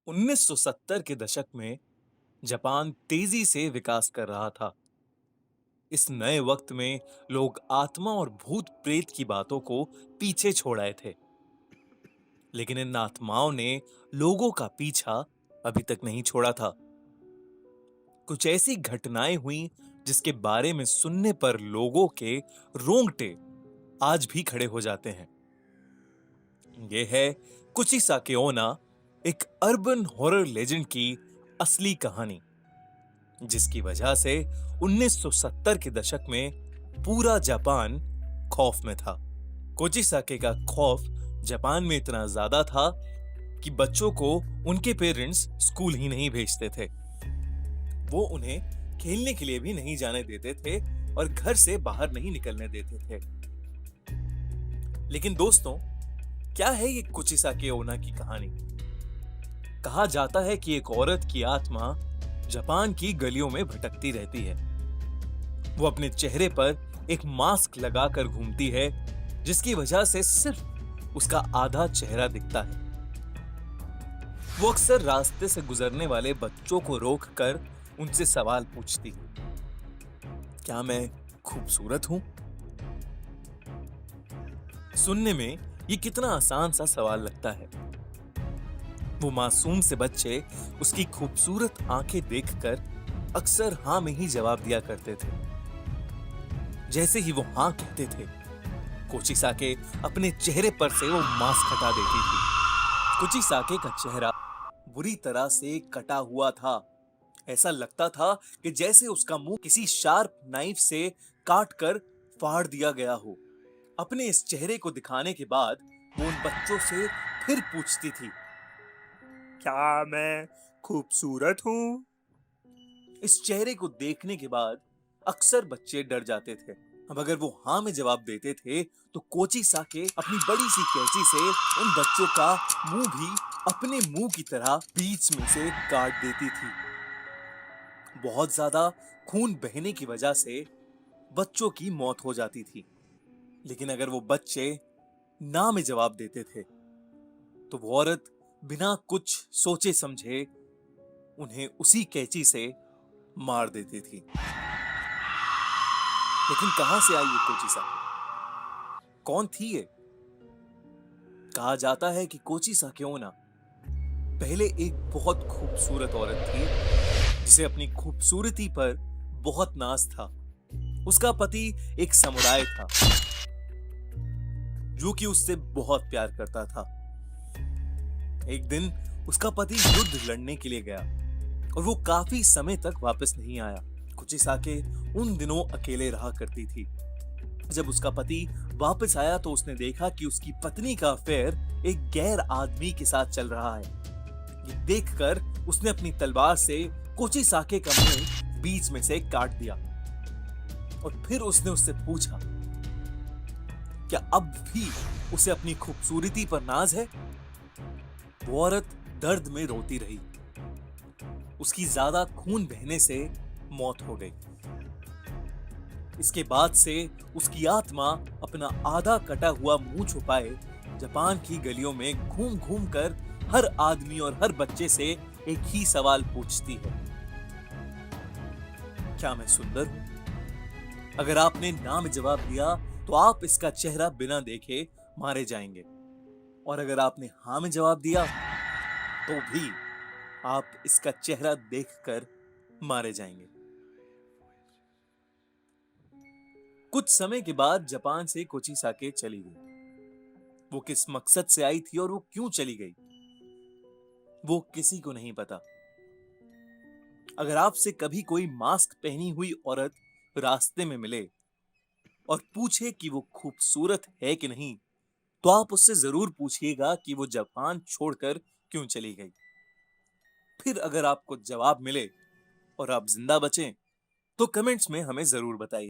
1970 के दशक में जापान तेजी से विकास कर रहा था। इस नए वक्त में लोग आत्मा और भूत प्रेत की बातों को पीछे छोड़ आए थे। लेकिन इन आत्माओं ने लोगों का पीछा अभी तक नहीं छोड़ा था। कुछ ऐसी घटनाएं हुई जिसके बारे में सुनने पर लोगों के रोंगटे आज भी खड़े हो जाते हैं। ये है कुचिसाके ओना, एक अर्बन हॉरर लेजेंड की असली कहानी, जिसकी वजह से 1970 के दशक में पूरा जापान खौफ में था। कोचिसाके का खौफ जापान में इतना ज्यादा था कि बच्चों को उनके पेरेंट्स स्कूल ही नहीं भेजते थे। वो उन्हें खेलने के लिए भी नहीं जाने देते थे और घर से बाहर नहीं निकलने देते थे। लेकिन दोस्तों, क्या है ये कुचिसाके ओना की कहानी? कहा जाता है कि एक औरत की आत्मा जापान की गलियों में भटकती रहती है। वो अपने चेहरे पर एक मास्क लगाकर घूमती है, जिसकी वजह से सिर्फ उसका आधा चेहरा दिखता है। वो अक्सर रास्ते से गुजरने वाले बच्चों को रोककर उनसे सवाल पूछती है, क्या मैं खूबसूरत हूं? सुनने में ये कितना आसान सा सवाल लगता है। वो मासूम से बच्चे उसकी खूबसूरत आंखें देखकर अक्सर हां में ही जवाब दिया करते थे। जैसे ही वो हां कहते थे, कोचिसाके अपने चेहरे पर से वो मास्क हटा देती थी। कोचिसाके का चेहरा बुरी तरह से कटा हुआ था। ऐसा लगता था कि जैसे उसका मुंह किसी शार्प नाइफ से काट कर फाड़ दिया गया हो। अपने इस चेहरे को दिखाने के बाद वो उन बच्चों से फिर पूछती थी, क्या मैं खूबसूरत हूं? इस चेहरे को देखने के बाद अक्सर बच्चे डर जाते थे। अब अगर वो हाँ में जवाब देते थे तो कोचिसाके अपनी बड़ी सी कैंची से उन बच्चों का मुंह भी अपने मुंह की तरह बीच में से काट देती थी। बहुत ज्यादा खून बहने की वजह से बच्चों की मौत हो जाती थी। लेकिन अगर वो बच्चे ना में जवाब देते थे तो वो औरत बिना कुछ सोचे समझे उन्हें उसी कैंची से मार देती थी। लेकिन कहां से आई ये कोचिसाके? कौन थी ये? कहा जाता है कि कोचिसाके ओना पहले एक बहुत खूबसूरत औरत थी, जिसे अपनी खूबसूरती पर बहुत नाज था। उसका पति एक समुराय था जो कि उससे बहुत प्यार करता था। एक दिन उसका पति युद्ध लड़ने के लिए गया और वो काफी समय तक वापस नहीं आया। कुचिसाके उन दिनों अकेले रहा करती थी। जब उसका पति वापस आया तो उसने देखा कि उसकी पत्नी का अफेयर एक गैर आदमी के साथ चल रहा है। ये देखकर उसने अपनी तलवार से कोचिसाके का मुंह बीच में से काट दिया और फिर उसने उससे पूछा, क्या अब भी उसे अपनी खूबसूरती पर नाज है? वो औरत दर्द में रोती रही। उसकी ज्यादा खून बहने से मौत हो गई। इसके बाद से उसकी आत्मा अपना आधा कटा हुआ मुंह छुपाए जापान की गलियों में घूम घूम कर हर आदमी और हर बच्चे से एक ही सवाल पूछती है, क्या मैं सुंदर हूं? अगर आपने ना में जवाब दिया तो आप इसका चेहरा बिना देखे मारे जाएंगे, और अगर आपने हाँ में जवाब दिया तो भी आप इसका चेहरा देखकर मारे जाएंगे। कुछ समय के बाद जापान से कोचिसाके चली गई। वो किस मकसद से आई थी और वो क्यों चली गई, वो किसी को नहीं पता। अगर आपसे कभी कोई मास्क पहनी हुई औरत रास्ते में मिले और पूछे कि वो खूबसूरत है कि नहीं, तो आप उससे जरूर पूछिएगा कि वो जापान छोड़कर क्यों चली गई। फिर अगर आपको जवाब मिले और आप जिंदा बचें तो कमेंट्स में हमें जरूर बताइए।